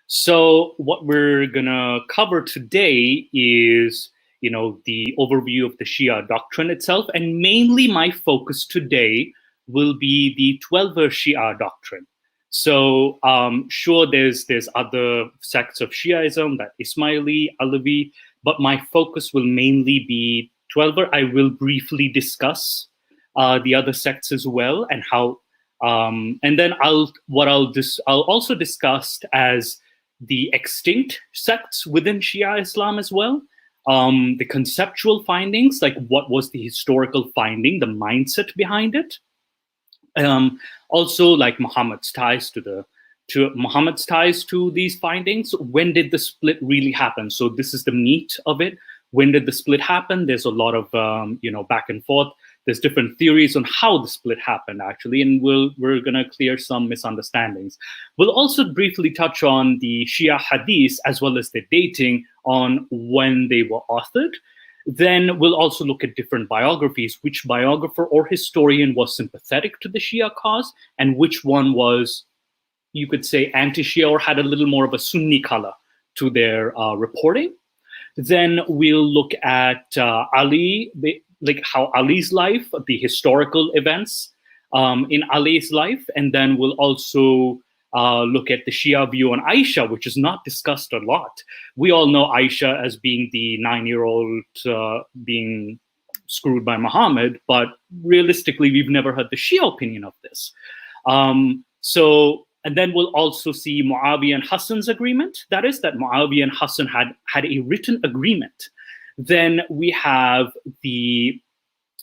So what we're gonna cover today is, the overview of the Shia doctrine itself, and mainly my focus today will be the 12-er Shia doctrine. So sure, there's other sects of Shiaism, that Ismaili, Alawi, but my focus will mainly be 12-er. I will briefly discuss the other sects as well, and how, and then I'll also discuss as the extinct sects within Shia Islam as well, the conceptual findings, like what was the historical finding, the mindset behind it, also like Muhammad's ties to these findings. When did the split really happen? So this is the meat of it. When did the split happen? There's a lot of back and forth. There's different theories on how the split happened, actually, and we're going to clear some misunderstandings. We'll also briefly touch on the Shia hadiths as well as the dating on when they were authored. Then we'll also look at different biographies, which biographer or historian was sympathetic to the Shia cause, and which one was, you could say, anti-Shia or had a little more of a Sunni color to their reporting. Then we'll look at Ali, like how Ali's life, the historical events in Ali's life, and then we'll also look at the Shia view on Aisha, which is not discussed a lot. We all know Aisha as being the 9-year-old being screwed by Muhammad, but realistically, we've never heard the Shia opinion of this. And then we'll also see Muawiyah and Hassan's agreement. That is, that Muawiyah and Hassan had a written agreement. Then we have the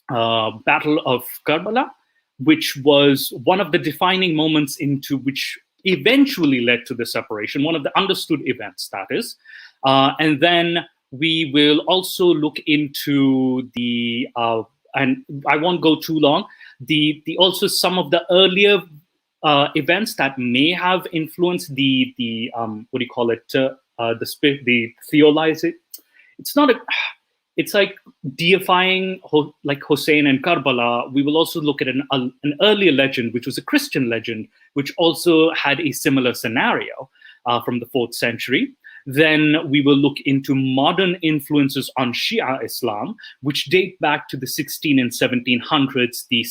Battle of Karbala, which was one of the defining moments into which eventually led to the separation, one of the understood events, that is. And then we will also look into the, and I won't go too long, also some of the earlier events that may have influenced the what do you call it, the theolizing. It's like deifying like Hussein and Karbala. We will also look at an earlier legend, which was a Christian legend, which also had a similar scenario from the 4th century. Then we will look into modern influences on Shia Islam, which date back to the 16 and 1700s, the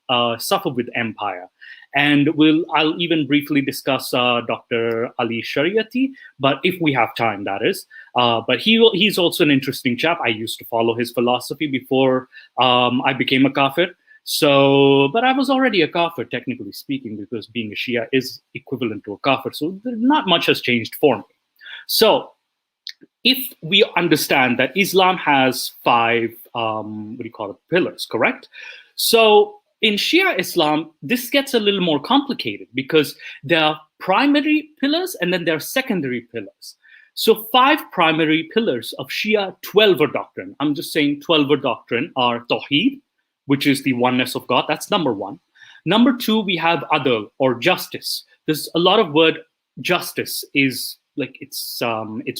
Safavid Empire. And I'll even briefly discuss Dr. Ali Shariati, but if we have time, that is. But he's also an interesting chap. I used to follow his philosophy before I became a kafir. So, but I was already a kafir, technically speaking, because being a Shia is equivalent to a kafir. So not much has changed for me. So if we understand that Islam has 5, pillars, correct? So in Shia Islam, this gets a little more complicated because there are primary pillars and then there are secondary pillars. So 5 primary pillars of Shia 12-er doctrine, I'm just saying 12-er doctrine, are Tawheed, which is the oneness of God. That's number 1. Number 2, we have Adl, or justice. There's a lot of word justice is like, it's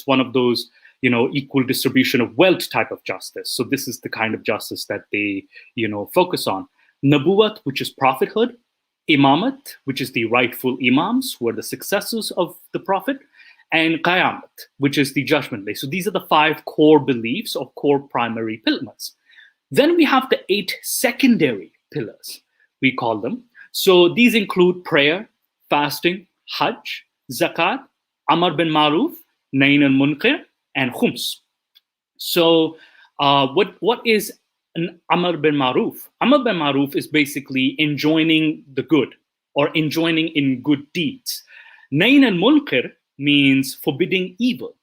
one of those, equal distribution of wealth type of justice. So this is the kind of justice that they, focus on. Nabuwat, which is prophethood. Imamat, which is the rightful imams, who are the successors of the prophet. And Qayamat, which is the judgment day. So these are the 5 core beliefs or core primary pillars. Then we have the 8 secondary pillars, we call them. So these include prayer, fasting, Hajj, Zakat, Amar bin Maruf, Nahin al-Munkar, and Khums. So what is an Amar bin Maruf? Amar bin Maruf is basically enjoining the good or enjoining in good deeds. Nahin al-Munkar means forbidding evil.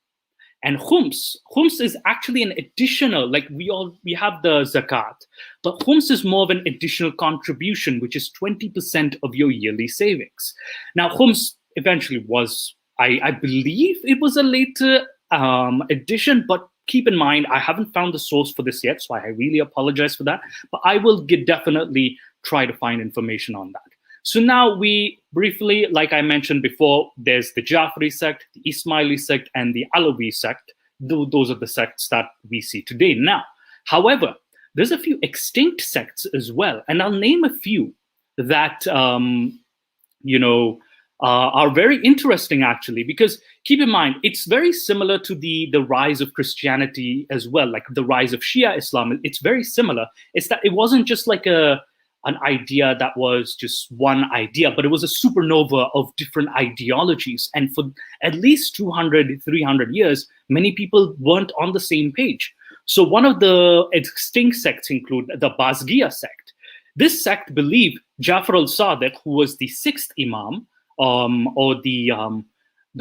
And Khums is actually an additional, like we have the Zakat, but Khums is more of an additional contribution, which is 20% of your yearly savings. Now, Khums eventually was, I believe it was a later addition, but keep in mind, I haven't found the source for this yet, so I really apologize for that. But I will definitely try to find information on that. So now we briefly, like I mentioned before, there's the Jafri sect, the Ismaili sect, and the Alawi sect. Those are the sects that we see today. Now, however, there's a few extinct sects as well, and I'll name a few that are very interesting, actually, because keep in mind, it's very similar to the rise of Christianity as well, like the rise of Shia Islam. It's very similar. It's that it wasn't just like an idea that was just one idea, but it was a supernova of different ideologies. And for at least 200, 300 years, many people weren't on the same page. So one of the extinct sects include the Bazgiya sect. This sect believed Jafar al-Sadiq, who was the sixth Imam, or the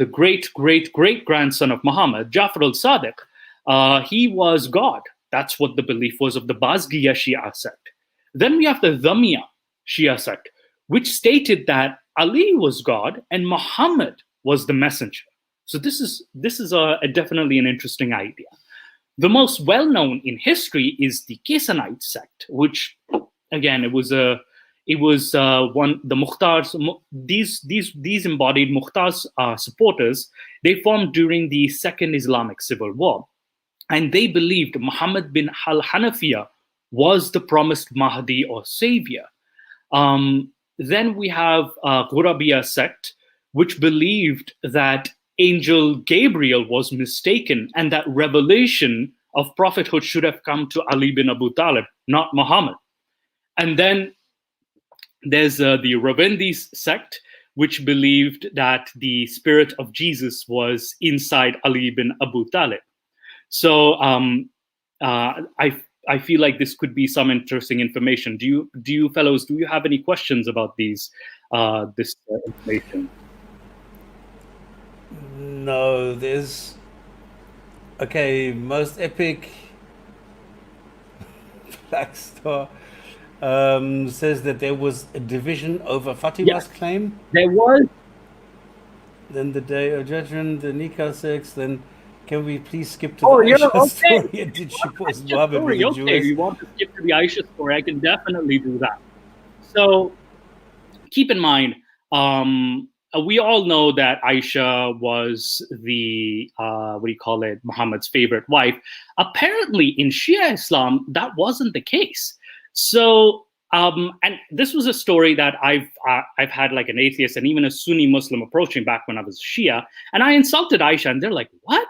great grandson of Muhammad, Jafar al-Sadiq, he was God. That's what the belief was of the Bazgiya Shia sect. Then we have the Dhammiya Shia sect, which stated that Ali was God and Muhammad was the messenger. So this is definitely an interesting idea. The most well-known in history is the Kesanite sect, which again, it was the Mukhtar's, these embodied Mukhtar's supporters. They formed during the Second Islamic Civil War, and they believed Muhammad bin al-Hanafiya was the promised Mahdi or savior. Then we have Ghurabiya sect, which believed that Angel Gabriel was mistaken and that revelation of prophethood should have come to Ali bin Abu Talib, not Muhammad. And then there's the Ravindis sect, which believed that the spirit of Jesus was inside Ali bin Abu Talib. So I feel like this could be some interesting information. Do you fellows, do you have any questions about this information? No, there's... Okay, most epic Black Star says that there was a division over Fatima's claim. There was. Then the day of judgment, the Nikah sex, then can we please skip to the Aisha story? And did she post Muhammad with the Jews? You want to skip to the Aisha story? I can definitely do that. So keep in mind, we all know that Aisha was the, Muhammad's favorite wife. Apparently in Shia Islam, that wasn't the case. So, and this was a story that I've had like an atheist and even a Sunni Muslim approaching back when I was Shia, and I insulted Aisha and they're like, what?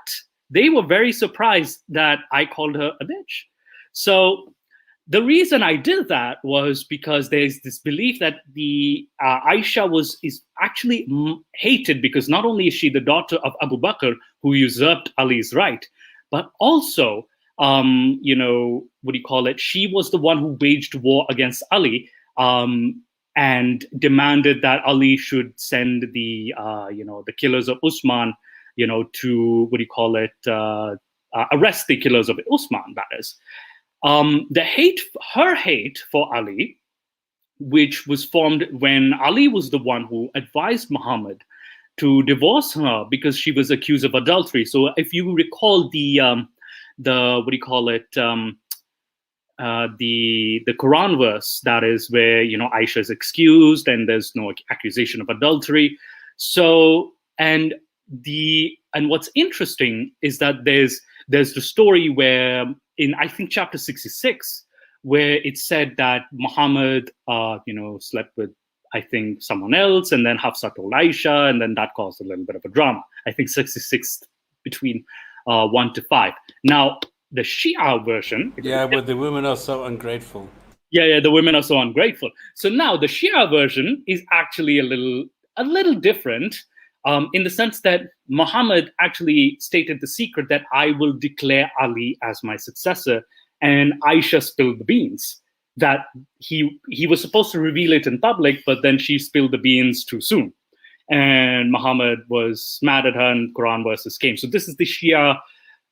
They were very surprised that I called her a bitch. So the reason I did that was because there's this belief that the Aisha is actually hated because not only is she the daughter of Abu Bakr, who usurped Ali's right, but also, she was the one who waged war against Ali and demanded that Ali should send the killers of Usman, to arrest the killers of Usman, that is. Her hate for Ali, which was formed when Ali was the one who advised Muhammad to divorce her because she was accused of adultery. So if you recall the Quran verse, that is where Aisha is excused and there's no accusation of adultery. So and what's interesting is that there's the story where in I think chapter 66 where it said that Muhammad slept with I think someone else, and then Hafsa told Aisha, and then that caused a little bit of a drama. I think 66 between 1 to 5. Now the Shia version. Yeah, but the women are so ungrateful. Yeah, the women are so ungrateful. So now the Shia version is actually a little different in the sense that Muhammad actually stated the secret that I will declare Ali as my successor, and Aisha spilled the beans. That he was supposed to reveal it in public, but then she spilled the beans too soon. And Muhammad was mad at her and Quran verses came. So this is the Shia.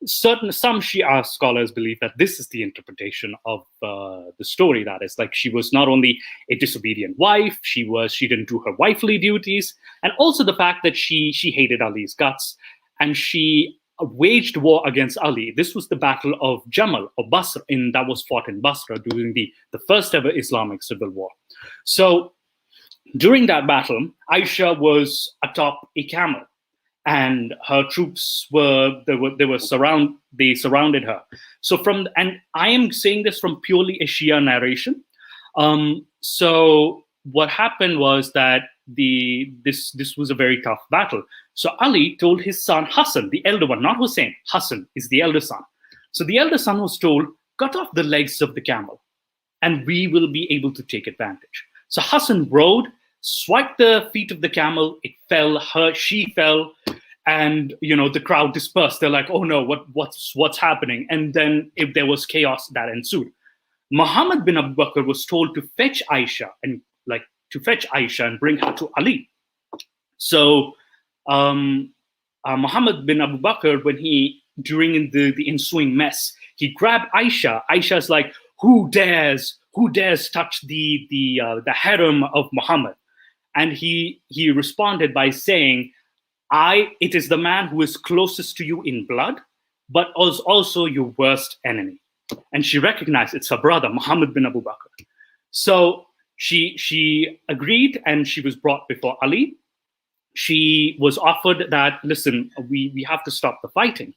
Some Shia scholars believe that this is the interpretation of the story. That is, like, she was not only a disobedient wife, she didn't do her wifely duties, and also the fact that she hated Ali's guts, and she waged war against Ali. This was the Battle of Jamal or Basra, that was fought in Basra during the first ever Islamic civil war. So during that battle, Aisha was atop a camel, and her troops they surrounded her. So and I am saying this from purely a Shia narration. So what happened was that this was a very tough battle. So Ali told his son Hassan, the elder one, not Hussein. Hassan is the elder son. So the elder son was told, cut off the legs of the camel, and we will be able to take advantage. So Hassan rode, swiped the feet of the camel. It fell. She fell, and the crowd dispersed. They're like, "Oh no, what's happening?" And then if there was chaos that ensued. Muhammad bin Abu Bakr was told to fetch Aisha and bring her to Ali. So Muhammad bin Abu Bakr, during the ensuing mess, he grabbed Aisha. Aisha's like, who dares touch the harem of Muhammad? And he responded by saying, it is the man who is closest to you in blood, but was also your worst enemy. And she recognized it's her brother, Muhammad bin Abu Bakr. So she agreed, and she was brought before Ali. She was offered that, listen, we have to stop the fighting.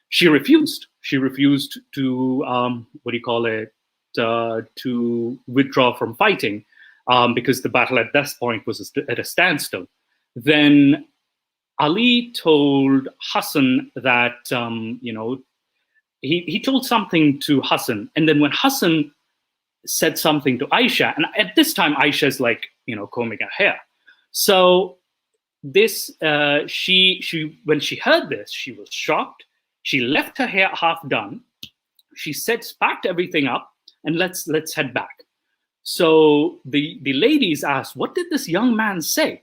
She refused. She refused to to withdraw from fighting, because the battle at this point was at a standstill. Then Ali told Hassan that he told something to Hassan, and then when Hassan said something to Aisha, and at this time Aisha is like combing her hair. So this she when she heard this, she was shocked. She left her hair half done. She said, packed everything up, and let's head back. So the ladies asked, what did this young man say?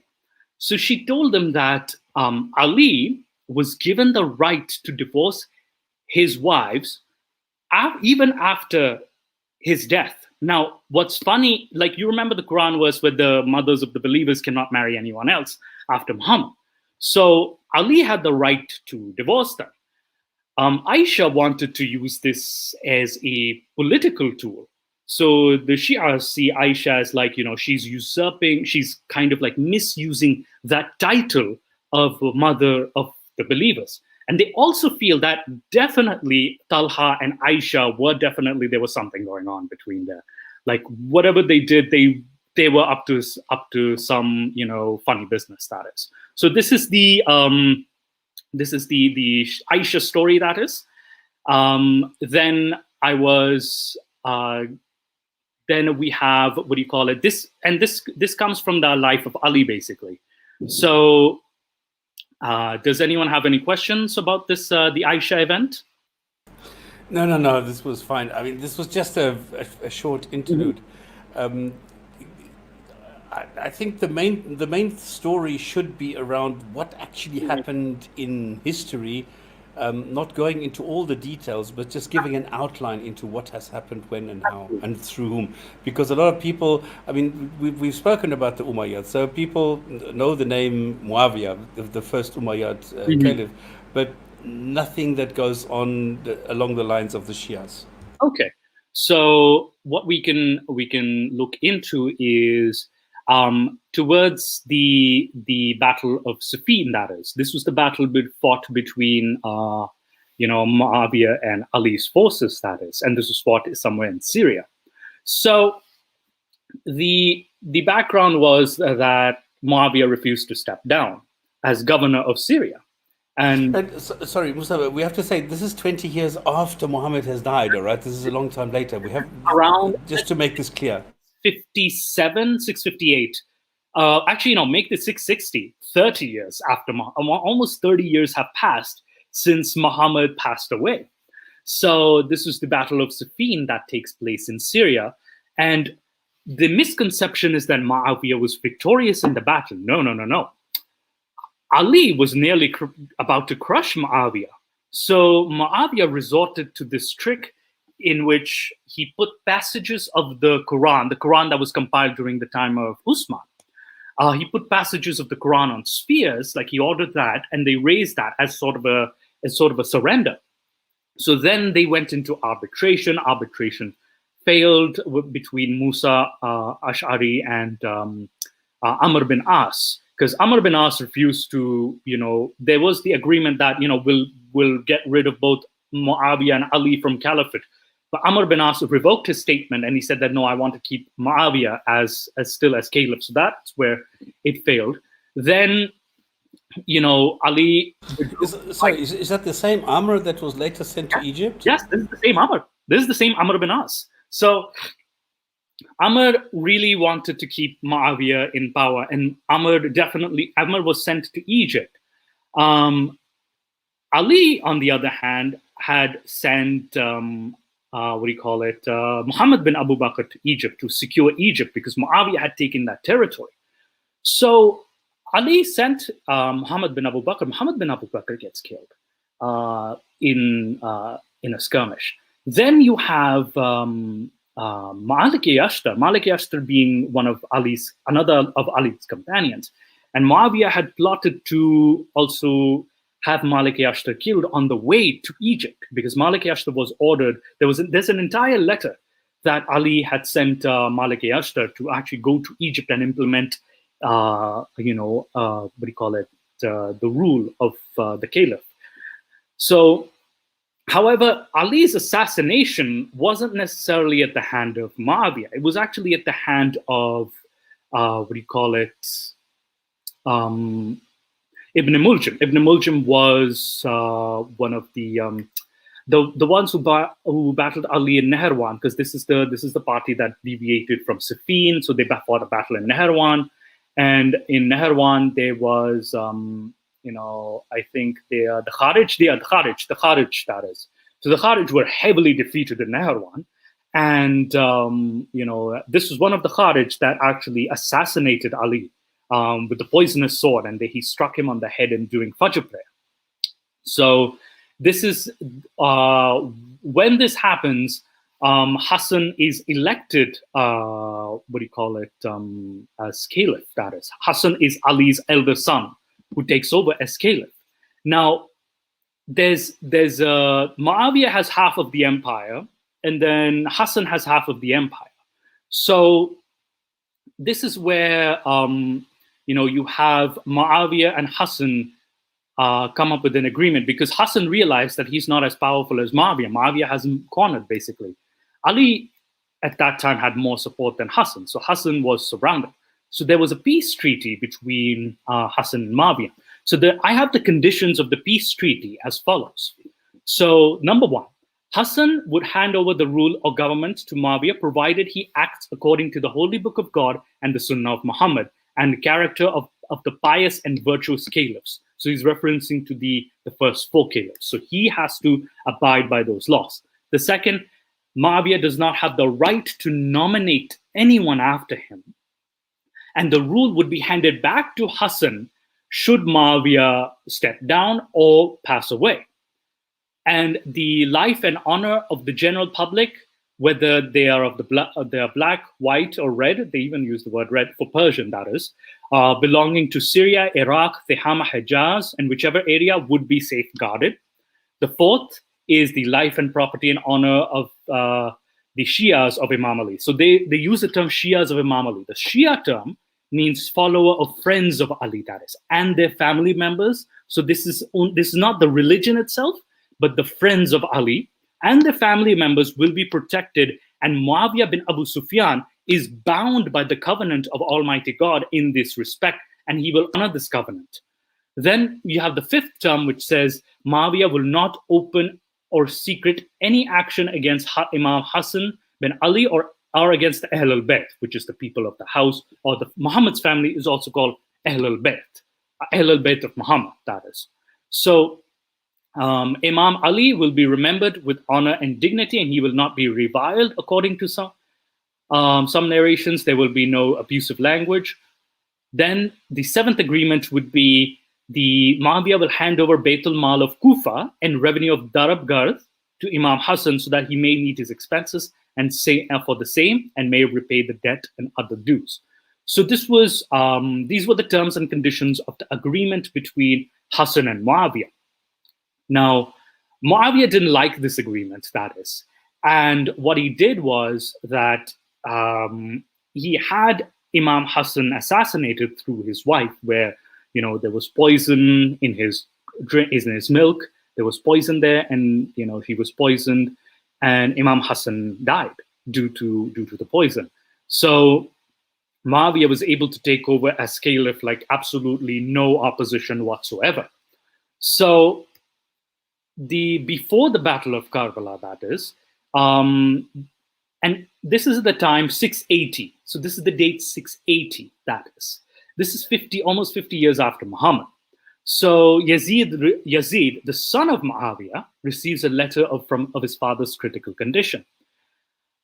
So she told them that Ali was given the right to divorce his wives even after his death. Now, what's funny, like you remember the Quran verse where the mothers of the believers cannot marry anyone else after Muhammad. So Ali had the right to divorce them. Aisha wanted to use this as a political tool. So the Shias see Aisha as like, she's usurping, she's kind of like misusing that title of mother of the believers. And they also feel that definitely Talha and Aisha there was something going on between them. Like whatever they did, they were up to some, funny business, that is. So this is the Aisha story, that is. Then then we have, this comes from the life of Ali, basically. So does anyone have any questions about this, the Aisha event? No, this was fine. I mean, this was just a short interlude. Mm-hmm. I think the main story should be around what actually happened in history, not going into all the details, but just giving an outline into what has happened, when and how, and through whom. Because a lot of people, I mean, we've spoken about the Umayyad, so people know the name Muawiyah, the first Umayyad caliph, but nothing that goes on along the lines of the Shias. Okay, so what we can look into is towards the Battle of Siffin, that is. This was the battle fought between Muawiyah and Ali's forces, that is, and this was fought somewhere in Syria. So the background was that Muawiyah refused to step down as governor of Syria. And sorry, Mustafa, we have to say this is 20 years after Muhammad has died, all right? This is a long time later. We have around, just to make this clear, 658. Actually, make this 660, 30 years after almost 30 years have passed since Muhammad passed away. So this is the Battle of Siffin that takes place in Syria. And the misconception is that Muawiyah was victorious in the battle. No. Ali was nearly about to crush Muawiyah. So Muawiyah resorted to this trick in which he put passages of the Quran that was compiled during the time of Usman. He put passages of the Quran on spears, like he ordered that, and they raised that as sort of a surrender. So then they went into arbitration. Arbitration failed between Musa Ash'ari and Amr bin As, because Amr bin As refused to, there was the agreement that, we'll get rid of both Muawiyah and Ali from caliphate, But Amr bin As revoked his statement, and he said that, no, I want to keep Muawiyah as still as caliph. So that's where it failed. Then, Ali... Is that the same Amr that was later sent to Egypt? Yes, this is the same Amr. This is the same Amr bin As. So Amr really wanted to keep Muawiyah in power, and Amr was sent to Egypt. Ali, on the other hand, had sent Muhammad bin Abu Bakr to Egypt to secure Egypt because Muawiyah had taken that territory. So Ali sent Muhammad bin Abu Bakr. Muhammad bin Abu Bakr gets killed in a skirmish. Then you have Malik-e-Ashtar. Malik-e-Ashtar being another of Ali's companions, and Muawiyah had plotted to also have Malik-e-Ashtar killed on the way to Egypt, because Malik-e-Ashtar was ordered. There's an entire letter that Ali had sent Malik-e-Ashtar to actually go to Egypt and implement, the rule of the caliph. So, however, Ali's assassination wasn't necessarily at the hand of Muawiyah. It was actually at the hand of, Ibn Muljam. Ibn Muljam was one of the ones who battled Ali in Nehrawan, because this is the party that deviated from Siffin. So they fought a battle in Nehrawan, and in Nehrawan there was I think the Kharij, the Kharij that is. So the Kharij were heavily defeated in Nehrawan, and this was one of the Kharij that actually assassinated Ali with the poisonous sword, and he struck him on the head during Fajr prayer. So this is when this happens. Hassan is elected, as caliph. That is, Hassan is Ali's elder son who takes over as caliph. Now, there's Muawiyah has half of the empire, and then Hassan has half of the empire. So this is where you have Muawiyah and Hassan come up with an agreement, because Hassan realized that he's not as powerful as Muawiyah. Muawiyah has him cornered, basically. Ali, at that time, had more support than Hassan. So Hassan was surrounded. So there was a peace treaty between Hassan and Muawiyah. So I have the conditions of the peace treaty as follows. So number one, Hassan would hand over the rule or government to Muawiyah, provided he acts according to the Holy Book of God and the Sunnah of Muhammad and the character of the pious and virtuous caliphs. So he's referencing to the first four caliphs. So he has to abide by those laws. The second, Muawiyah does not have the right to nominate anyone after him. And the rule would be handed back to Hassan should Muawiyah step down or pass away. And the life and honor of the general public, whether they are they are black, white, or red, they even use the word red for Persian, that is, belonging to Syria, Iraq, Thihama, Hejaz, and whichever area would be safeguarded. The fourth is the life and property and honor of the Shias of Imam Ali. So they use the term Shias of Imam Ali. The Shia term means follower or friends of Ali, that is, and their family members. So this is not the religion itself, but the friends of Ali and their family members will be protected. And Muawiyah bin Abu Sufyan is bound by the covenant of Almighty God in this respect, and he will honor this covenant. Then you have the fifth term, which says Muawiyah will not open or secret any action against Imam Hassan bin Ali or against the Ahl al-Bayt, which is the people of the house, or the Muhammad's family is also called Ahl al-Bayt of Muhammad, that is. So Imam Ali will be remembered with honor and dignity, and he will not be reviled. According to some narrations, there will be no abusive language. Then the seventh agreement would be the Muawiyah will hand over Baitul Mal of Kufa and revenue of Darab Garth to Imam Hassan so that he may meet his expenses and say for the same and may repay the debt and other dues. So these were the terms and conditions of the agreement between Hassan and Muawiyah. Now, Muawiyah didn't like this agreement, that is. And what he did was that he had Imam Hassan assassinated through his wife, where there was poison in his milk. There was poison there, and he was poisoned. and Imam Hassan died due to the poison. So Muawiyah was able to take over as caliph, like absolutely no opposition whatsoever. So before the Battle of Karbala, that is, and this is the time 680. So this is the date 680. That is, this is almost 50 years after Muhammad. So Yazid, the son of Muawiyah, receives a letter of his father's critical condition,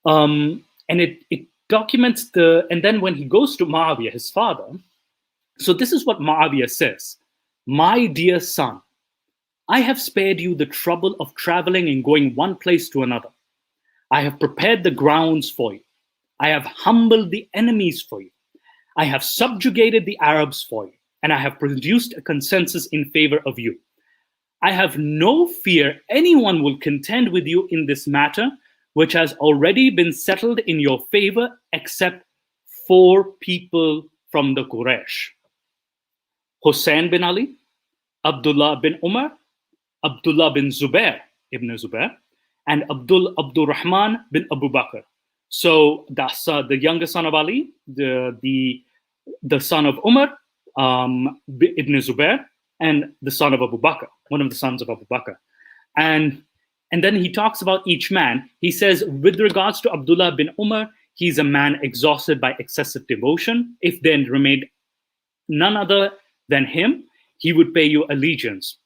and it documents and then when he goes to Muawiyah, his father. So this is what Muawiyah says: "My dear son, I have spared you the trouble of traveling and going one place to another. I have prepared the grounds for you. I have humbled the enemies for you. I have subjugated the Arabs for you, and I have produced a consensus in favor of you. I have no fear anyone will contend with you in this matter, which has already been settled in your favor, except 4 people from the Quraysh: Hussein bin Ali, Abdullah bin Umar, Abdullah bin Zubair, Ibn Zubair, and Abdul Rahman bin Abu Bakr." So that's the younger son of Ali, the son of Umar, Ibn Zubair, and the son of Abu Bakr, one of the sons of Abu Bakr. And then he talks about each man. He says, with regards to Abdullah bin Umar, he's a man exhausted by excessive devotion. If there remained none other than him, he would pay you allegiance.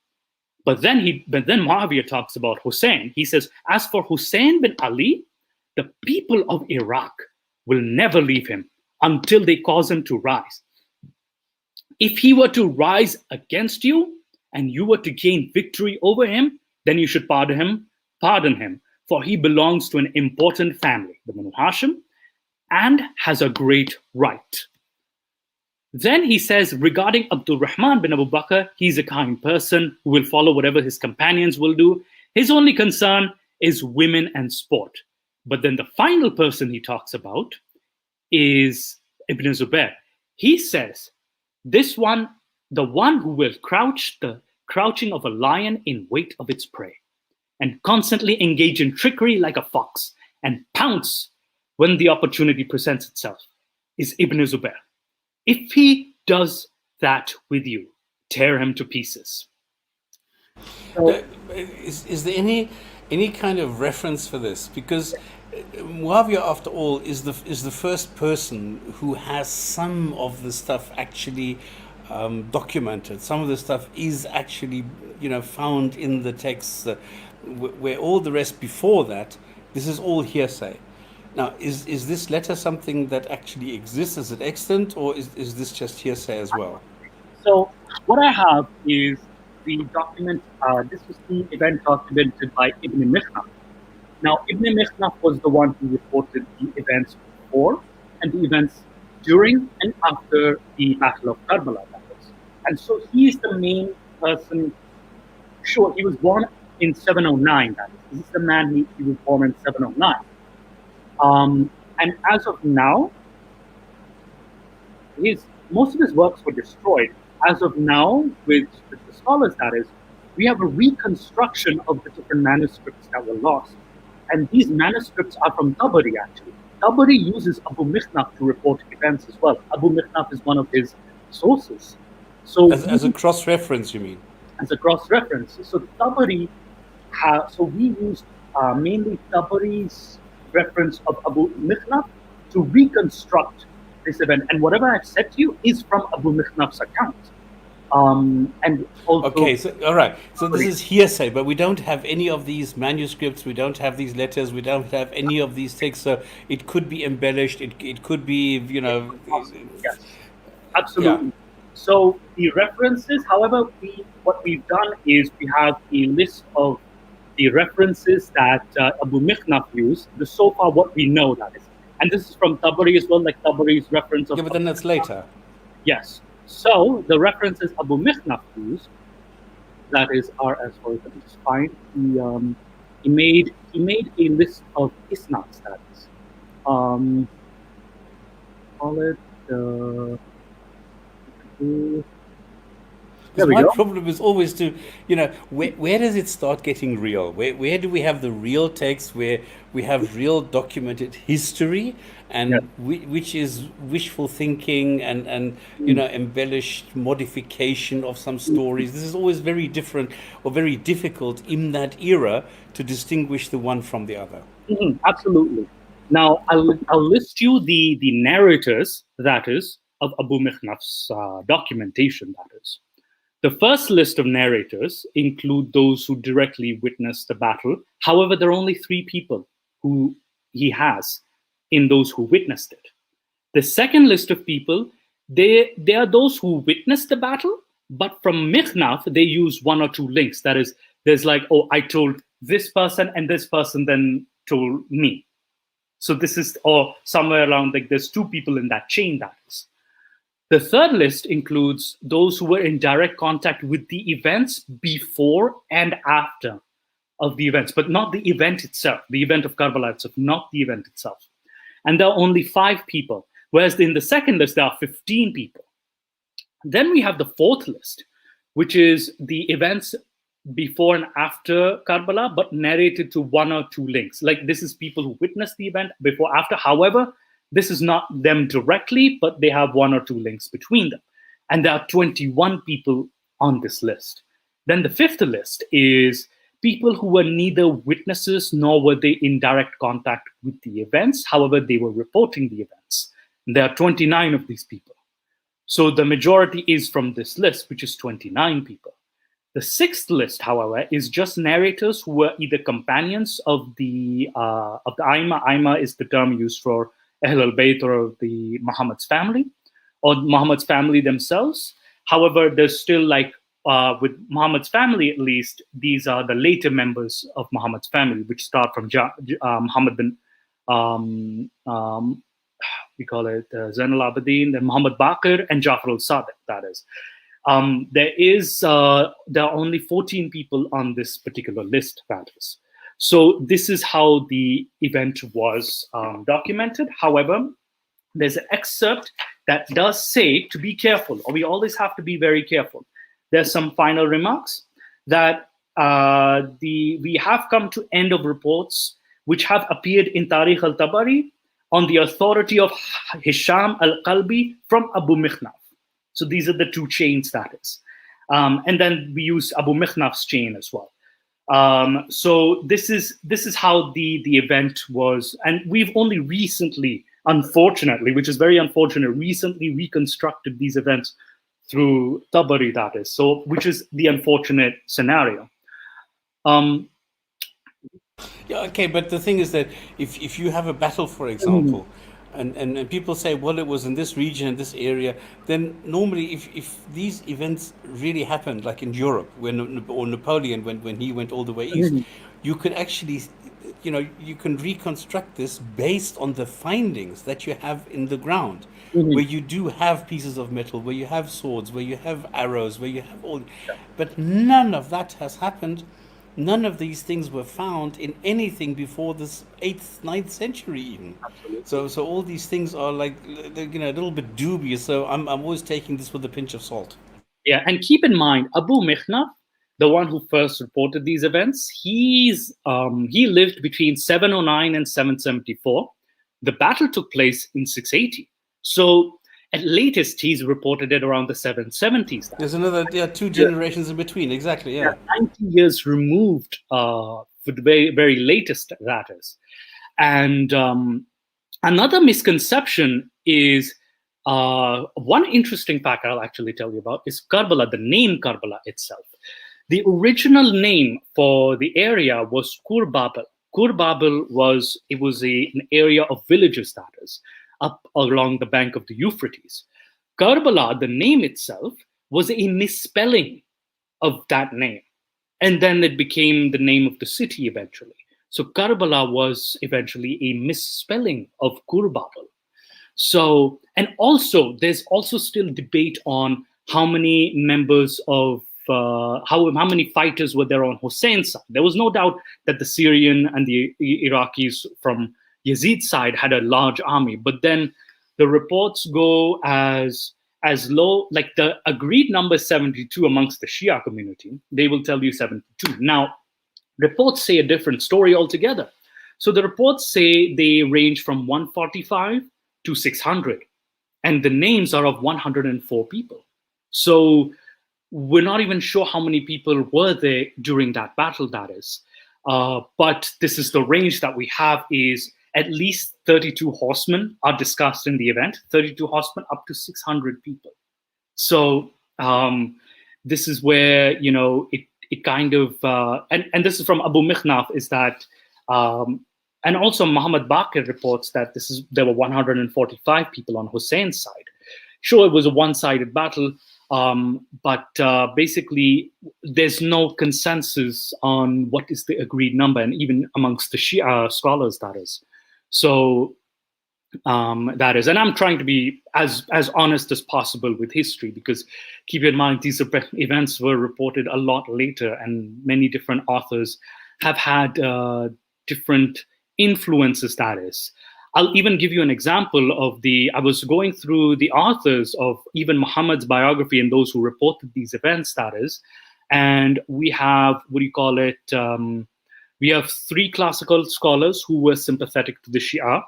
But then Muawiyah talks about Hussein. He says, as for Hussein bin Ali, the people of Iraq will never leave him until they cause him to rise. If he were to rise against you and you were to gain victory over him, then you should pardon him, for he belongs to an important family, the Banu Hashim, and has a great right. Then he says, regarding Abdul Rahman bin Abu Bakr, he's a kind person who will follow whatever his companions will do. His only concern is women and sport. But then the final person he talks about is Ibn Zubair. He says, this one, the one who will crouch the crouching of a lion in wait of its prey, and constantly engage in trickery like a fox, and pounce when the opportunity presents itself, is Ibn Zubair. If he does that with you, tear him to pieces. So, is there any kind of reference for this? Because Muawiyah, after all, is the first person who has some of the stuff actually documented. Some of the stuff is actually found in the texts, where all the rest before that, this is all hearsay. Now, is this letter something that actually exists? Is it extant, or is this just hearsay as well? So what I have is the document. This was the event documented by Ibn Mikhnaf. Now, Ibn Mikhnaf was the one who reported the events before and the events during and after the Battle of Karbala. And so he is the main person. Sure, he was born in 709. That is, this is the man he was born in 709. And as of now, most of his works were destroyed. As of now, with the scholars, that is, we have a reconstruction of the different manuscripts that were lost. And these manuscripts are from Tabari, actually. Tabari uses Abu Mikhnaf to report events as well. Abu Mikhnaf is one of his sources. So as a cross-reference, you mean? As a cross-reference. So Tabari, so we used mainly Tabari's reference of Abu Mikhnaf to reconstruct this event. And whatever I've said to you is from Abu Mikhnaf's account. And also, okay, so all right. So this is hearsay, but we don't have any of these manuscripts. We don't have these letters. We don't have any of these texts. So it could be embellished. It could be, Yes, absolutely. Yeah. So the references, however, what we've done is we have a list of the references that Abu Mikhnaf used. So far, what we know, that is, and this is from Tabari as well, like Tabari's reference of. Yeah, but then that's later. Yes. So the references Abu Mikhnaf used, that is, are as follows. Let me just find. He made a list of isnads, that is. Call it. Because There we my go. problem is always to, where does it start getting real? Where do we have the real text, where we have real documented history, Yeah. and which is wishful thinking and Mm. embellished modification of some stories? This is always very different or very difficult in that era to distinguish the one from the other. Absolutely. Now, I'll list you the narrators, that is, of Abu Mikhnaf's documentation, that is. The first list of narrators include those who directly witnessed the battle. However, there are only 3 people who he has in those who witnessed it. The second list of people, they are those who witnessed the battle, but from Mikhnaf, they use 1 or 2 links. That is, there's like, oh, I told this person and this person then told me. So this is, or somewhere around, like there's 2 people in that chain, that is. The third list includes those who were in direct contact with the events before and after of the events, but not the event itself, the event of Karbala itself, not the event itself. And there are only 5 people, whereas in the second list, there are 15 people. Then we have the fourth list, which is the events before and after Karbala, but narrated to 1 or 2 links. Like this is people who witnessed the event before, after. However, this is not them directly, but they have 1 or 2 links between them. And there are 21 people on this list. Then the fifth list is people who were neither witnesses nor were they in direct contact with the events. However, they were reporting the events. And there are 29 of these people. So the majority is from this list, which is 29 people. The sixth list, however, is just narrators who were either companions of the Aima. Aima is the term used for Ahl al-Bayt or the Muhammad's family, or Muhammad's family themselves. However, there's still like, with Muhammad's family at least, these are the later members of Muhammad's family, which start from Muhammad bin, we call it Zain al-Abidin, then Muhammad Baqir, and Jafar al-Sadiq, that is. There are only 14 people on this particular list, that is. So this is how the event was documented. However, there's an excerpt that does say to be careful, or we always have to be very careful. There's some final remarks that we have come to end of reports which have appeared in Tarikh al-Tabari on the authority of Hisham al-Qalbi from Abu Mikhnaf. So these are the 2 chains, that is. And then we use Abu Mikhnaf's chain as well. So this is how the event was. And we've only recently, unfortunately, which is very unfortunate, recently reconstructed these events through Tabari, that is. So, which is the unfortunate scenario. Yeah, okay, but the thing is that if you have a battle, for example, and people say, well, it was in this region, in this area, then normally if these events really happened, like in Europe, or Napoleon, when he went all the way east, you could actually, you can reconstruct this based on the findings that you have in the ground, where you do have pieces of metal, where you have swords, where you have arrows, where you have all, but none of that has happened. None of these things were found in anything before this 8th, 9th century even. Absolutely. So all these things are like, a little bit dubious. So I'm always taking this with a pinch of salt. Yeah, and keep in mind, Abu Mikhnaf, the one who first reported these events, he lived between 709 and 774. The battle took place in 680. So at latest, he's reported it around the 770s. There's another 2 generations in between, exactly, yeah. 90 years removed for the very, very latest, that is. And another misconception is, one interesting fact I'll actually tell you about is Karbala, the name Karbala itself. The original name for the area was Kurbabal. Kurbabal was an area of villages, that is, up along the bank of the Euphrates. Karbala, the name itself, was a misspelling of that name. And then it became the name of the city eventually. So Karbala was eventually a misspelling of Kurbabal. So, and also, there's also still debate on how many members of, how many fighters were there on Hussein's side. There was no doubt that the Syrian and the Iraqis from Yazid's side had a large army, but then the reports go as as low, like the agreed number is 72 amongst the Shia community. They will tell you 72. Now, reports say a different story altogether. So the reports say they range from 145 to 600, and the names are of 104 people. So we're not even sure how many people were there during that battle, that is. But this is the range that we have, is at least 32 horsemen are discussed in the event, 32 horsemen up to 600 people. So this is where, it kind of, and this is from Abu Mikhnaf, is that, and also Muhammad Baqir reports that there were 145 people on Hussein's side. Sure, it was a one-sided battle, but basically there's no consensus on what is the agreed number, and even amongst the Shia scholars, that is. So that is, and I'm trying to be as honest as possible with history, because keep in mind, these events were reported a lot later, and many different authors have had different influences, that is. I'll even give you an example of I was going through the authors of even Muhammad's biography and those who reported these events, that is, and we have, we have 3 classical scholars who were sympathetic to the Shia,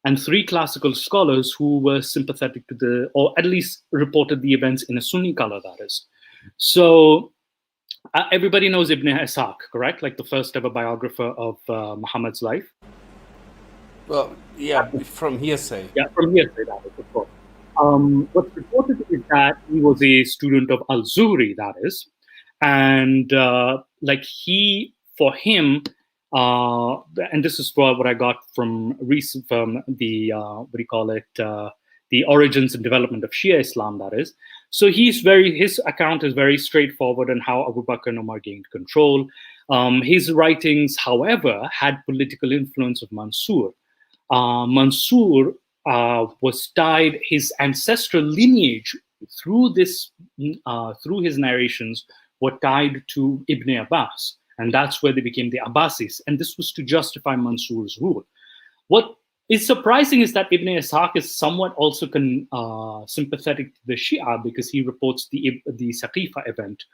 and 3 classical scholars who were sympathetic to or at least reported the events in a Sunni color, that is. So everybody knows Ibn Ishaq, correct? Like the first ever biographer of Muhammad's life. Well, yeah, from hearsay. Yeah, from hearsay, that is, of course. What's reported is that he was a student of Al-Zuhri, that is, and for him, and this is what I got from the the origins and development of Shia Islam, that is. So his account is very straightforward on how Abu Bakr and Umar gained control. His writings, however, had political influence of Mansur. Mansur was tied, his ancestral lineage through his narrations were tied to Ibn Abbas. And that's where they became the Abbasis. And this was to justify Mansur's rule. What is surprising is that Ibn Ishaq is somewhat also sympathetic to the Shia, because he reports the Saqifa event,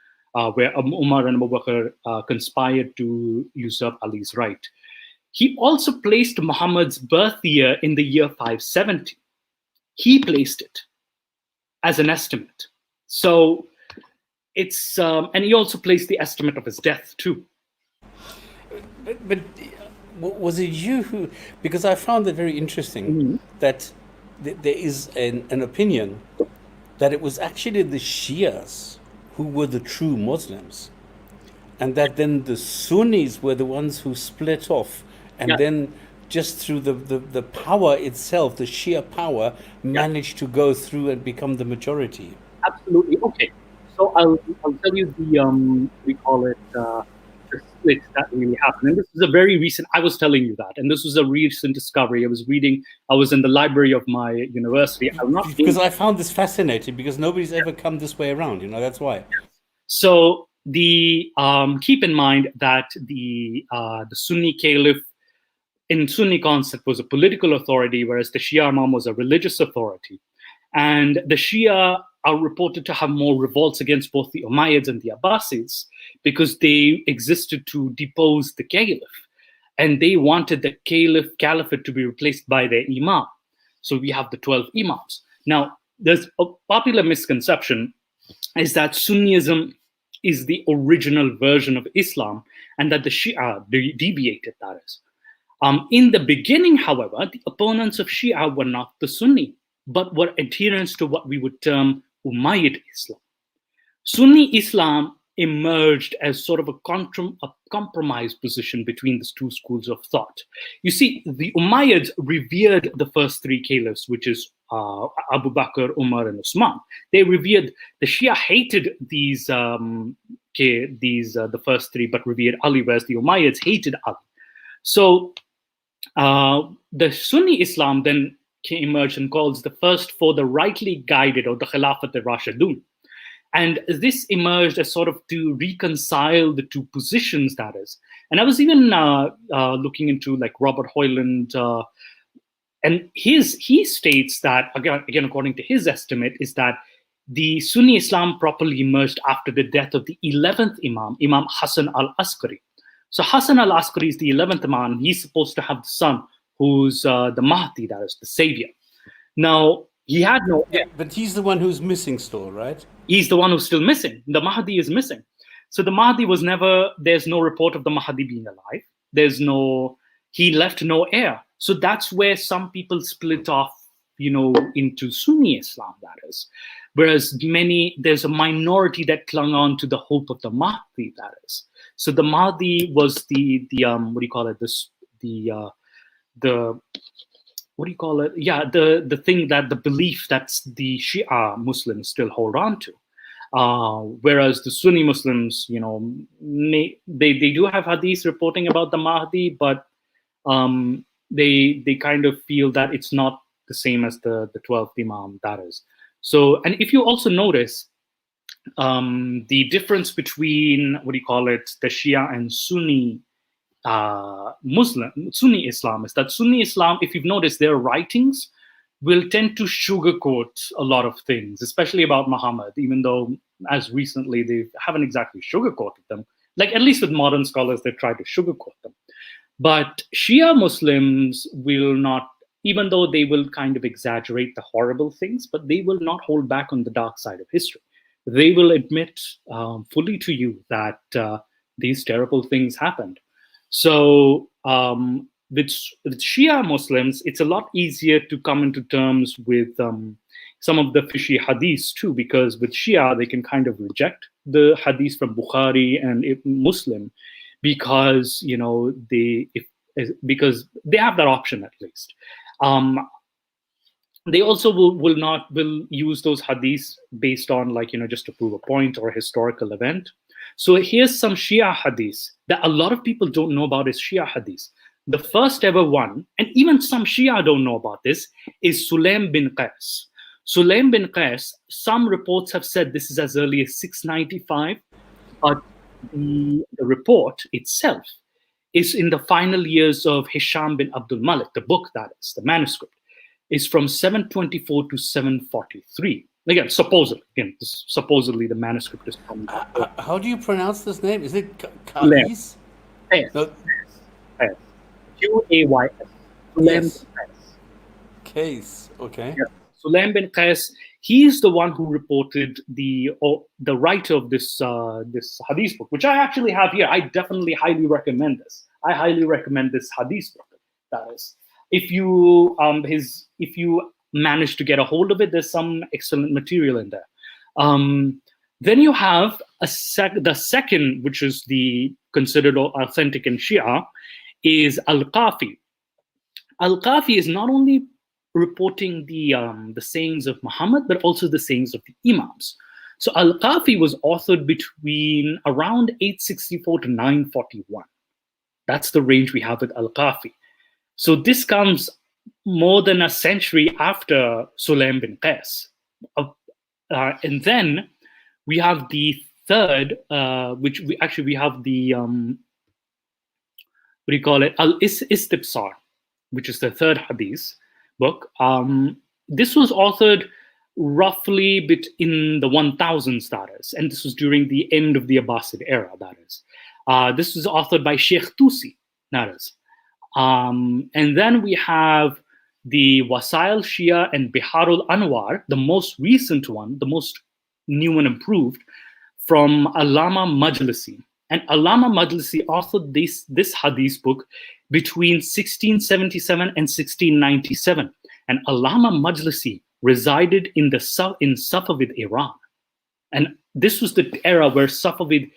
where Umar and Abu Bakr conspired to usurp Ali's right. He also placed Muhammad's birth year in the year 570. He placed it as an estimate. So it's, and he also placed the estimate of his death too. But was it you who, because I found it very interesting that there is an opinion that it was actually the Shias who were the true Muslims, and that then the Sunnis were the ones who split off, and then just through the power itself, the Shia power, managed to go through and become the majority. Absolutely. Okay. So I'll tell you the split that really happened. And this is a very recent, I was telling you that, and this was a recent discovery. I was in the library of my university. Because I found this fascinating, because nobody's ever come this way around, that's why. So keep in mind that the Sunni caliph in Sunni concept was a political authority, whereas the Shia Imam was a religious authority. And the Shia are reported to have more revolts against both the Umayyads and the Abbasids, because they existed to depose the caliph, and they wanted the caliphate to be replaced by their imam. So we have the 12 imams. Now, there's a popular misconception is that Sunnism is the original version of Islam, and that the Shia deviated, that is. In the beginning, however, the opponents of Shia were not the Sunni, but were adherents to what we would term Umayyad Islam. Sunni Islam emerged as sort of a compromise position between these two schools of thought. You see, the Umayyads revered the first 3 caliphs, which is Abu Bakr, Umar, and Usman. They revered, the Shia hated these the first 3, but revered Ali, whereas the Umayyads hated Ali. So the Sunni Islam then emerged and calls the first 4 the rightly guided, or the Khilafat al-Rashidun. And this emerged as sort of to reconcile the two positions, that is. And I was even looking into like Robert Hoyland, and he states that, again, according to his estimate, is that the Sunni Islam properly emerged after the death of the 11th Imam, Imam Hassan al-Askari. So Hassan al-Askari is the 11th Imam. He's supposed to have the son who's the Mahdi, that is the savior. Now, he had no heir. But he's the one who's missing still, right? He's the one who's still missing. The Mahdi is missing. So the Mahdi was never, there's no report of the Mahdi being alive. He left no heir. So that's where some people split off, into Sunni Islam, that is. Whereas there's a minority that clung on to the hope of the Mahdi, that is. So the Mahdi was the thing that the belief that the Shia Muslims still hold on to. Whereas the Sunni Muslims, they do have hadith reporting about the Mahdi, but they kind of feel that it's not the same as the 12th Imam, that is. So, and if you also notice, the difference between, the Shia and Sunni Sunni Islam is that Sunni Islam, if you've noticed, their writings will tend to sugarcoat a lot of things, especially about Muhammad, even though as recently they haven't exactly sugarcoated them. Like, at least with modern scholars, they try to sugarcoat them. But Shia Muslims will not, even though they will kind of exaggerate the horrible things, but they will not hold back on the dark side of history. They will admit fully to you that these terrible things happened. So with Shia Muslims, it's a lot easier to come into terms with some of the fishy hadiths too, because with Shia, they can kind of reject the hadiths from Bukhari and Muslim because, because they have that option at least. They also will use those hadiths based on just to prove a point or a historical event. So here's some Shia hadiths that a lot of people don't know about is Shia hadiths. The first ever one, and even some Shia don't know about this, is Sulaim bin Qais. Sulaim bin Qais, some reports have said this is as early as 695, but the report itself is in the final years of Hisham bin Abdul Malik, the book, that is, the manuscript, is from 724 to 743. Again, supposedly the manuscript is from... how do you pronounce this name? Is it Qais? Q-A-Y-S. Yes. Qais, okay. Yeah. Sulaim bin Qais, he is the one who reported the writer of this hadith book, which I actually have here. I definitely highly recommend this. I highly recommend this hadith book. That is, if you manage to get a hold of it, there's some excellent material in there. Then you have the second, which is the considered authentic in Shia, is Al-Qafi. Al-Qafi is not only reporting the sayings of Muhammad, but also the sayings of the Imams. So Al-Qafi was authored between around 864 to 941. That's the range we have with Al-Qafi. So this comes more than a century after Sulaim bin Qais. And then we have the third, which we have the, Al-Istibsar, which is the third hadith book. This was authored roughly in the 1000s, that is, and this was during the end of the Abbasid era, that is. This was authored by Sheikh Tusi, that is. And then we have the Wasail Shia and Biharul Anwar, the most recent one, the most new and improved, from Allama Majlisi. And Allama Majlisi authored this hadith book between 1677 and 1697. And Allama Majlisi resided in Safavid Iran. And this was the era where Safavid,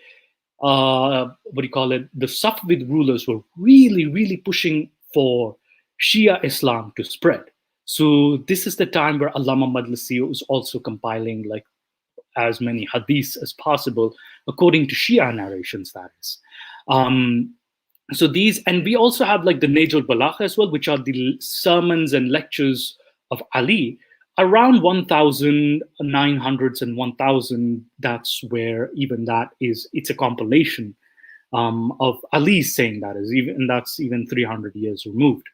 the Safavid rulers were really, really pushing for Shia Islam to spread. So this is the time where Allama Majlisi was also compiling as many hadiths as possible, according to Shia narrations, that is. So these, and we also have the Najul Balagh as well, which are the sermons and lectures of Ali, around 1900s and 1000. That's where even that is, it's a compilation of Ali saying that is, and that's even 300 years removed.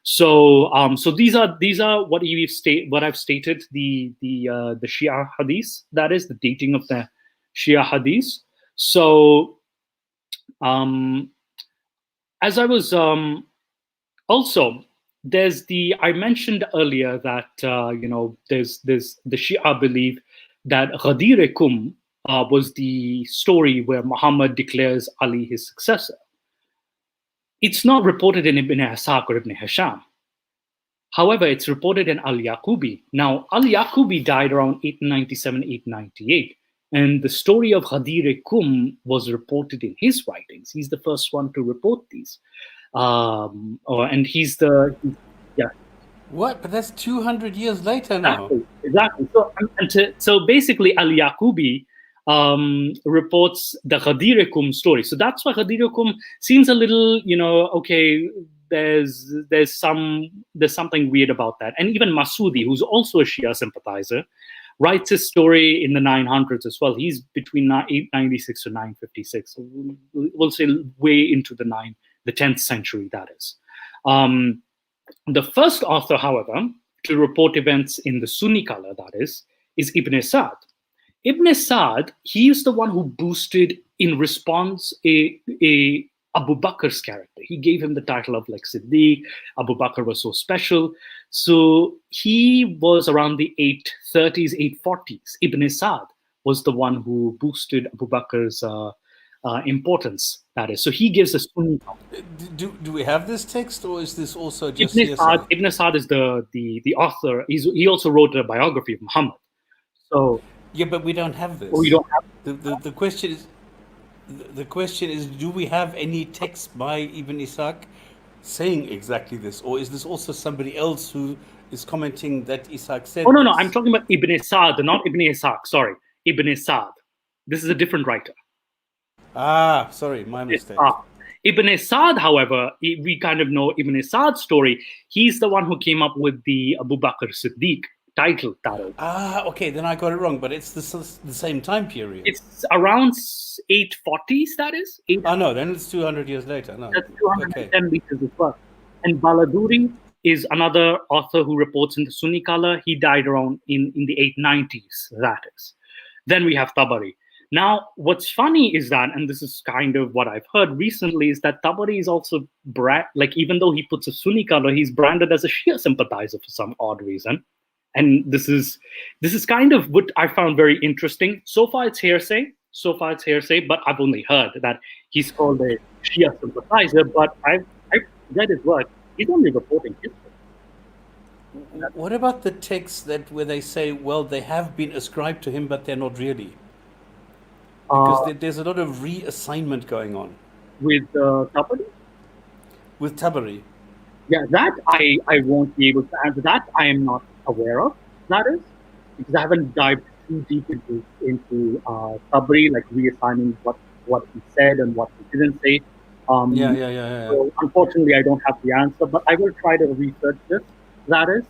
So these are what I've stated, the Shia hadiths, that is the dating of the Shia hadiths. So as I was also, I mentioned earlier that there's the Shia believe that Ghadir Kum was the story where Muhammad declares Ali his successor. It's not reported in Ibn Ishaq or Ibn Hisham. However, it's reported in Al-Yaqubi. Now, Al-Yaqubi died around 897, 898. And the story of Ghadir Kum was reported in his writings. He's the first one to report these. And he's the, yeah. What? But that's 200 years later now. Exactly. So basically, Al-Yaqubi reports the Ghadir Kum story. So that's why Ghadir Kum seems a little, okay, there's something weird about that. And even Masudi, who's also a Shia sympathizer, writes his story in the 900s as well. He's between 896 to 956. So we'll say way into the 10th century, that is. The first author, however, to report events in the Sunni color, that is Ibn Sa'd. Ibn Sa'd, he is the one who boosted in response a Abu Bakr's character. He gave him the title of like Siddiq. Abu Bakr was so special. So he was around the 830s, 840s. Ibn Sa'd was the one who boosted Abu Bakr's importance, that is. So he gives a Sunni. Do we have this text, or is this also just Ibn Sa'd is the author. He also wrote a biography of Muhammad. So yeah, but we don't have this. Oh, you don't have the question is. The question is, do we have any text by Ibn Ishaq saying exactly this? Or is this also somebody else who is commenting that Ishaq said no, this? I'm talking about Ibn Sa'd, not Ibn Ishaq, sorry. Ibn Sa'd. This is a different writer. Ah, sorry, my mistake. Ibn Sa'd, however, we kind of know Ibn Sa'd's story. He's the one who came up with the Abu Bakr Siddiq title. Okay, then I got it wrong, but it's the same time period. It's around 840s, that is. No, then it's 200 years later. No, that's 210 meters as well. And Baladuri is another author who reports in the Sunni color. He died around in the 890s, that is. Then we have Tabari. Now, what's funny is that, and this is kind of what I've heard recently, is that Tabari is also, even though he puts a Sunni color, he's branded as a Shia sympathizer for some odd reason. And this is kind of what I found very interesting. So far it's hearsay, but I've only heard that he's called a Shia sympathizer, but I've read his work. He's only reporting history. What about the text where they say, well, they have been ascribed to him, but they're not really? Because there's a lot of reassignment going on. With Tabari? With Tabari. Yeah, that I won't be able to answer. That I am not aware of, that is, because I haven't dived too deep into Tabari, like reassigning what he said and what he didn't say. Yeah. So unfortunately, I don't have the answer, but I will try to research this, that is.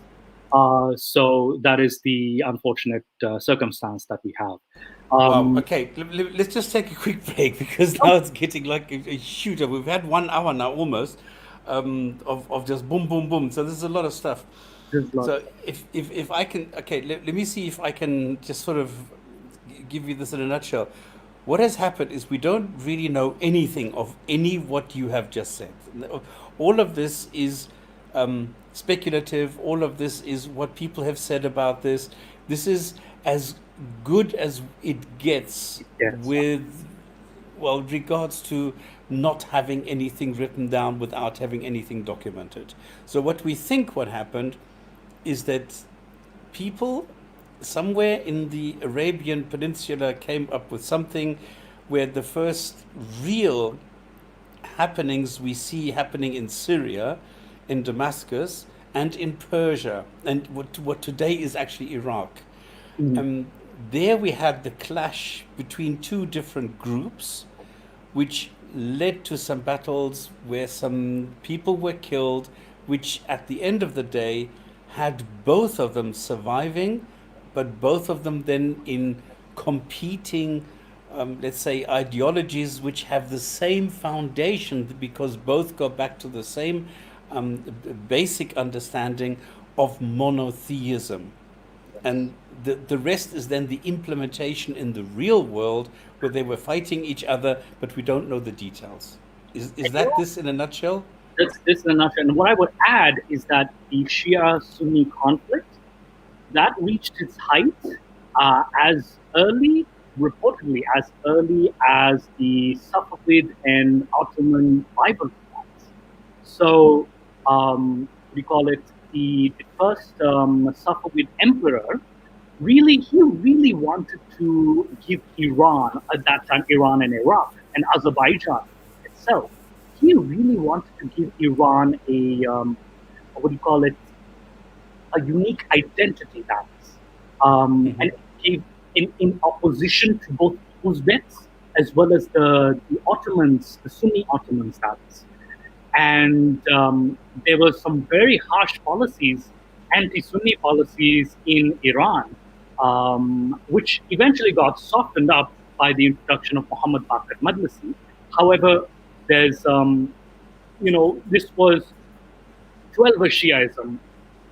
So that is the unfortunate circumstance that we have. Okay, let's just take a quick break, because now it's getting like a shooter. We've had 1 hour now almost of just boom, boom, boom. So there's a lot of stuff. So if I can, okay, let me see if I can just sort of give you this in a nutshell. What has happened is we don't really know anything of what you have just said. All of this is speculative. All of this is what people have said about this. This is as good as it gets with, well, regards to not having anything written down without having anything documented. So what we think what happened is that people somewhere in the Arabian Peninsula came up with something where the first real happenings we see happening in Syria, in Damascus, and in Persia, and what today is actually Iraq. There we had the clash between two different groups, which led to some battles where some people were killed, which at the end of the day had both of them surviving, but both of them then in competing, let's say, ideologies which have the same foundation, because both go back to the same basic understanding of monotheism. And the rest is then the implementation in the real world where they were fighting each other, but we don't know the details. Is that this in a nutshell? That's this in a nutshell. And what I would add is that the Shia-Sunni conflict that reached its height as early, reportedly, as early as the Safavid and Ottoman Bible times. So, we call it the first Safavid emperor. He really wanted to give Iran, at that time, Iran and Iraq, and Azerbaijan itself. He really wanted to give Iran a, a unique identity, that is. And it gave, in opposition to both Uzbeks as well as the Ottomans, the Sunni Ottomans, that is. And there were some very harsh policies, anti-Sunni policies in Iran, which eventually got softened up by the introduction of Muhammad Baqir Majlisi. However, there's, this was 12th Shiaism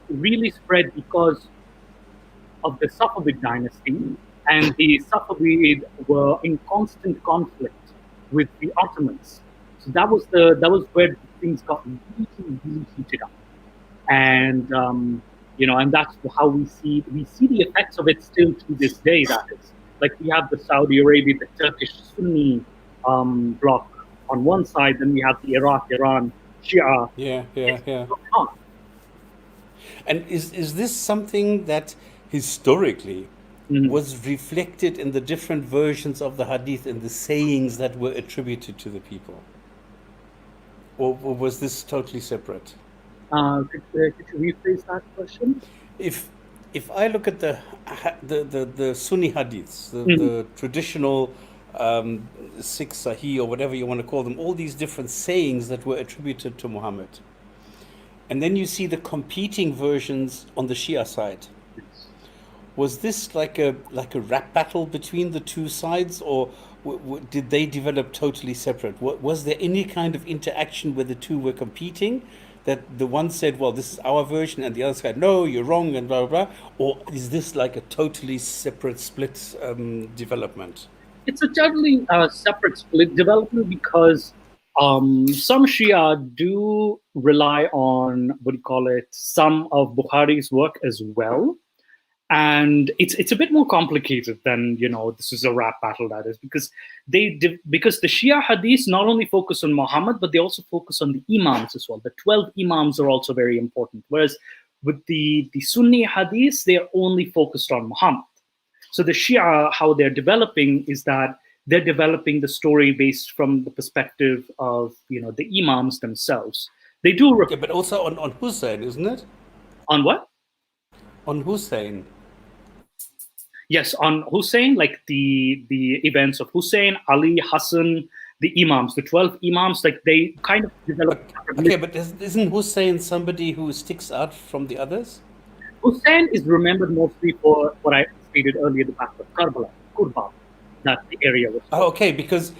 really spread because of the Safavid dynasty, and the Safavid were in constant conflict with the Ottomans. So that was where things got really, really heated up, and and that's how we see the effects of it still to this day. That is, like, we have the Saudi Arabia, the Turkish Sunni bloc on one side, then we have the Iraq, Iran, Shia. Yeah. And is this something that historically was reflected in the different versions of the hadith and the sayings that were attributed to the people? Or was this totally separate? Could you rephrase that question? If I look at the Sunni hadiths, the traditional Sikh Sahih, or whatever you want to call them, all these different sayings that were attributed to Muhammad, and then you see the competing versions on the Shia side. Was this like a rap battle between the two sides, or did they develop totally separate? Was there any kind of interaction where the two were competing, that the one said, well, this is our version, and the other said, no, you're wrong, and blah, blah, blah? Or is this like a totally separate, split development? It's a totally separate split development, because some Shia do rely on, some of Bukhari's work as well. And it's a bit more complicated than, this is a rap battle, that is, because because the Shia hadiths not only focus on Muhammad, but they also focus on the Imams as well. The 12 Imams are also very important. Whereas with the Sunni hadiths, they are only focused on Muhammad. So the Shia, how they're developing is that they're developing the story based from the perspective of, the Imams themselves. They do... but also on Hussein, isn't it? On what? On Hussein. Yes, on Hussein, like the events of Hussein, Ali, Hassan, the Imams, the 12 Imams, like they kind of develop... But isn't Hussein somebody who sticks out from the others? Hussein is remembered mostly for what I stated earlier, the Battle of Karbala, Kurba, that the area was... Oh, okay, because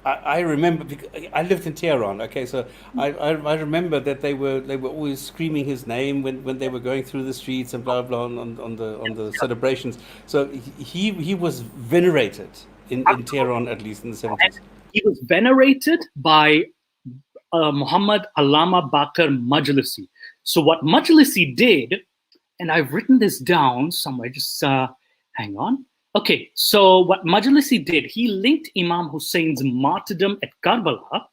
I remember, I lived in Tehran. Okay, so I remember that they were always screaming his name when they were going through the streets and blah blah on the celebrations. So he was venerated in Tehran, at least in the 70s. And he was venerated by Muhammad Allama Baqir Majlisi. So what Majlisi did, and I've written this down somewhere. Just hang on. Okay, so what Majlisi did, he linked Imam Hussein's martyrdom at Karbala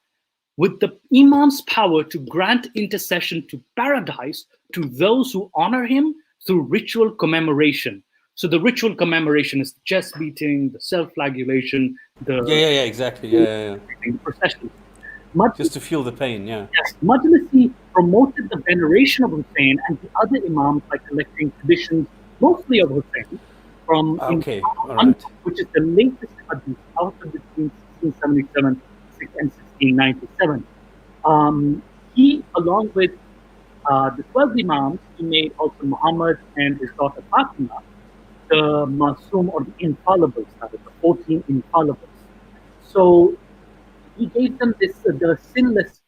with the Imam's power to grant intercession to paradise to those who honor him through ritual commemoration. So the ritual commemoration is the chest beating, the self-flagellation, the... Yeah, exactly, yeah. The procession. Just to feel the pain, yeah. Yes, Majlisi promoted the veneration of Hussein and the other Imams by collecting traditions, mostly of Hussein, from which is the latest hadith, authored between 1677 and 1697. He, along with the 12 Imams, he made also Muhammad and his daughter Fatima the Masum, or the infallibles, that is, the 14 infallibles. So he gave them this the sinless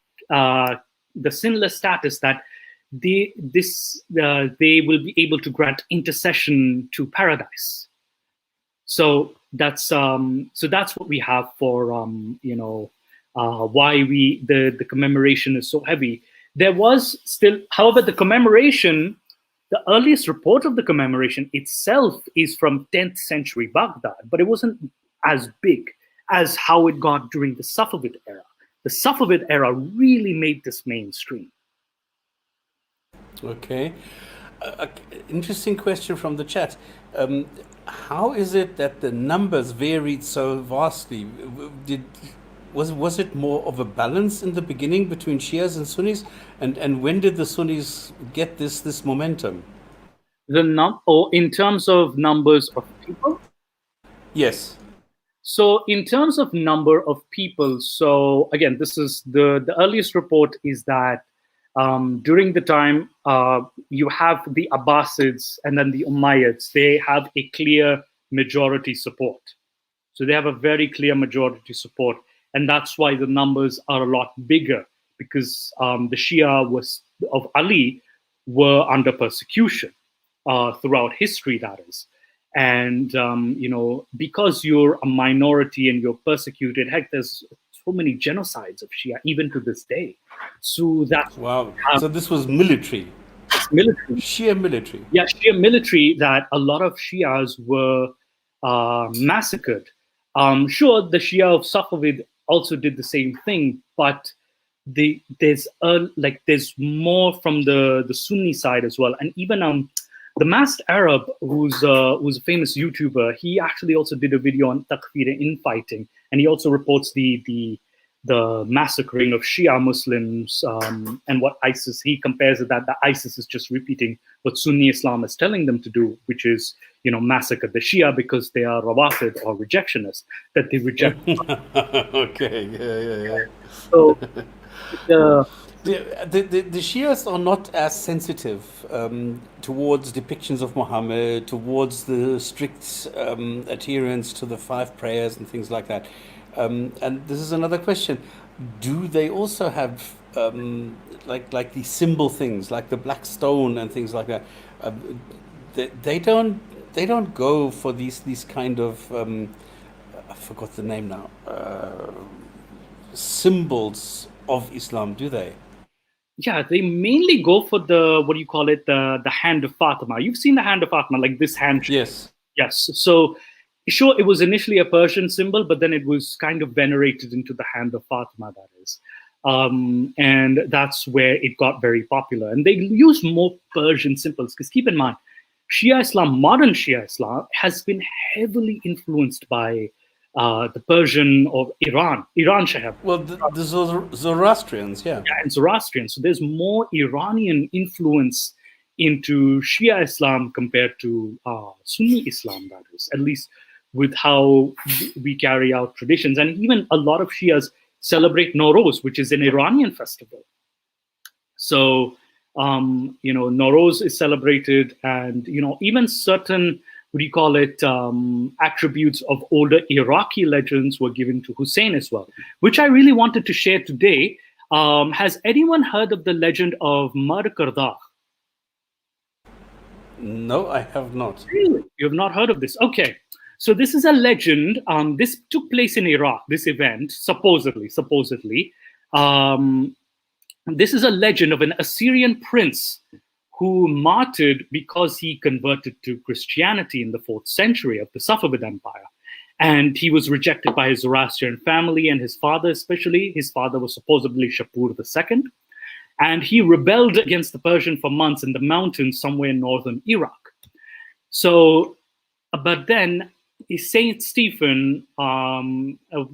the sinless status that they will be able to grant intercession to paradise. So that's what we have for why the commemoration is so heavy. There was still, however, the commemoration, the earliest report of the commemoration itself is from 10th century Baghdad, but it wasn't as big as how it got during the Safavid era. The Safavid era really made this mainstream. Okay. Interesting question from the chat. How is it that the numbers varied so vastly? Was it more of a balance in the beginning between Shias and Sunnis? And when did the Sunnis get this momentum? In terms of numbers of people? Yes. So in terms of number of people, so again, this is the earliest report is that during the time you have the Abbasids and then the Umayyads, they have a clear majority support. So they have a very clear majority support. And that's why the numbers are a lot bigger, because the Shia of Ali were under persecution throughout history, that is. And, because you're a minority and you're persecuted, heck, there's so many genocides of Shia, even to this day. So that... Wow. So this was military. Military. Shia military. Yeah, Shia military, that a lot of Shias were massacred. Sure, the Shia of Safavid also did the same thing, but there's more from the Sunni side as well. And even the masked Arab, who's a famous YouTuber, he actually also did a video on takfir and infighting, and he also reports the massacring of Shia Muslims and what ISIS. He compares it that the ISIS is just repeating what Sunni Islam is telling them to do, which is massacre the Shia because they are Rawafid or rejectionists, that they reject. Okay, yeah. So the Shias are not as sensitive towards depictions of Muhammad, towards the strict adherence to the 5 prayers and things like that. And this is another question: do they also have like these symbol things, like the black stone and things like that? They don't go for these kind of I forgot the name now, symbols of Islam, do they? Yeah, they mainly go for the hand of Fatima. You've seen the hand of Fatima, like this hand. Yes. Yes. So sure, it was initially a Persian symbol, but then it was kind of venerated into the hand of Fatima, that is. And that's where it got very popular. And they use more Persian symbols, because keep in mind, Shia Islam, modern Shia Islam, has been heavily influenced by the Persian of Iran Shahab. Well, the Zoroastrians, yeah. Yeah, and Zoroastrians. So there's more Iranian influence into Shia Islam compared to Sunni Islam, that is, at least with how we carry out traditions. And even a lot of Shias celebrate Nowruz, which is an Iranian festival. So, Nowruz is celebrated, and, even certain, attributes of older Iraqi legends were given to Hussein as well, which I really wanted to share today. Has anyone heard of the legend of Mar Kardagh? No, I have not. Really? You have not heard of this? Okay. So this is a legend. This took place in Iraq, this event, supposedly. This is a legend of an Assyrian prince who martyred because he converted to Christianity in the 4th century of the Safavid Empire. And he was rejected by his Zoroastrian family and his father especially. His father was supposedly Shapur II. And he rebelled against the Persian for months in the mountains somewhere in northern Iraq. So, but then Saint Stephen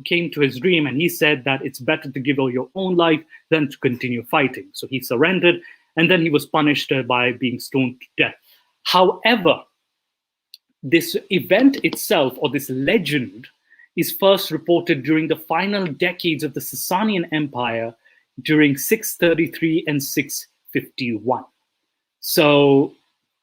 came to his dream, and he said that it's better to give your own life than to continue fighting. So he surrendered, and then he was punished by being stoned to death. However, this event itself, or this legend, is first reported during the final decades of the Sasanian Empire during 633 and 651. So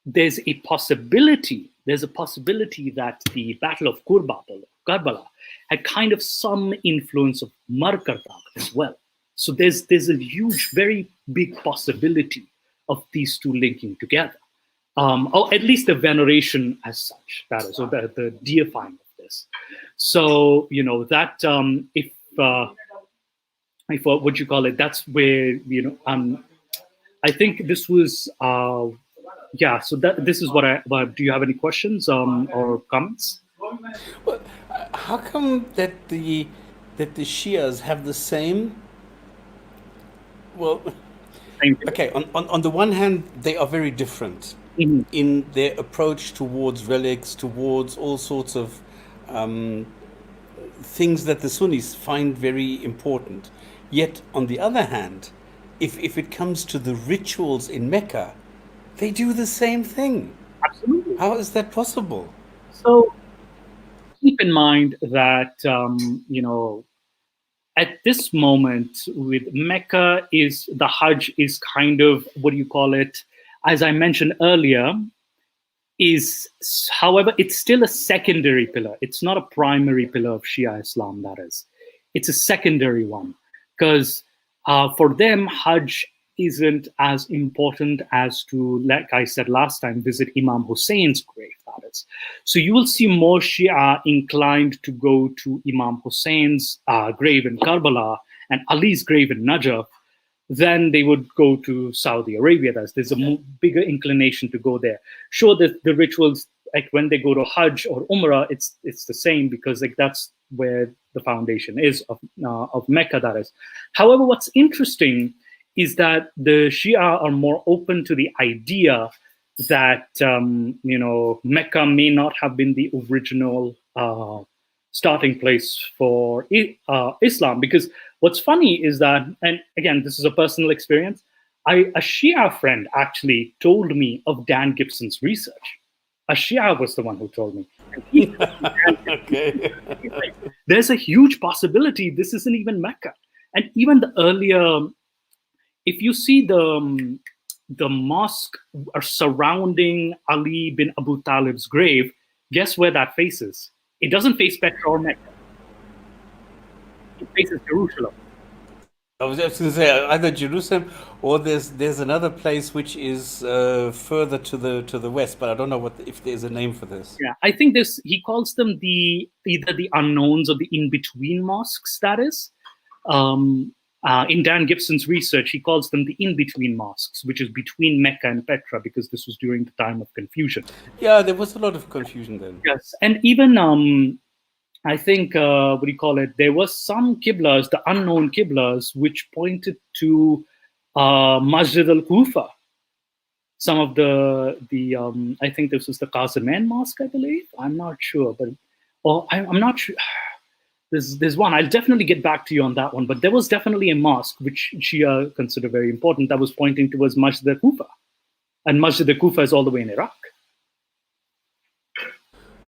there's a possibility that the Battle of Karbala had kind of some influence of Mar Kardagh as well. So there's a huge, very big possibility of these two linking together, or at least the veneration as such. That is, or the deifying of this. So that if what you call it, that's where I think this was yeah. So this is what I. Do you have any questions or comments? Well, how come that the Shias have the same? Well, okay. On the one hand, they are very different in their approach towards relics, towards all sorts of things that the Sunnis find very important. Yet, on the other hand, if it comes to the rituals in Mecca, they do the same thing. Absolutely. How is that possible? So keep in mind that at this moment with Mecca, is the Hajj is kind of, what do you call it? As I mentioned earlier, however, it's still a secondary pillar. It's not a primary pillar of Shia Islam, that is. It's a secondary one. Because for them, Hajj isn't as important as to, like I said last time, visit Imam Hussein's grave, that is. So you will see more Shia inclined to go to Imam Hussein's grave in Karbala and Ali's grave in Najaf than they would go to Saudi Arabia. There's a bigger inclination to go there. Sure, the rituals, like when they go to Hajj or Umrah, it's the same, because like that's where the foundation is of Mecca, that is. However, what's interesting is that the Shia are more open to the idea that Mecca may not have been the original starting place for Islam. Because what's funny is that, and again, this is a personal experience, a Shia friend actually told me of Dan Gibson's research. A Shia was the one who told me. Okay. There's a huge possibility this isn't even Mecca. And even the earlier, if you see the mosque surrounding Ali bin Abu Talib's grave, guess where that faces? It doesn't face Petra or Mecca. It faces Jerusalem. I was just going to say either Jerusalem or there's another place which is further to the west, but I don't know if there's a name for this. Yeah, I think he calls them either the unknowns or the in-between mosques, that is. In Dan Gibson's research, he calls them the in-between mosques, which is between Mecca and Petra, because this was during the time of confusion. Yeah, there was a lot of confusion then. Yes, and even I think, what do you call it? There was some qiblas, the unknown qiblas, which pointed to Masjid al-Kufa. Some of the I think this was the Qazimain Mosque, I believe. I'm not sure, but I'm not sure. There's one. I'll definitely get back to you on that one. But there was definitely a mosque which Shia consider very important that was pointing towards Masjid al-Kufa, and Masjid al-Kufa is all the way in Iraq.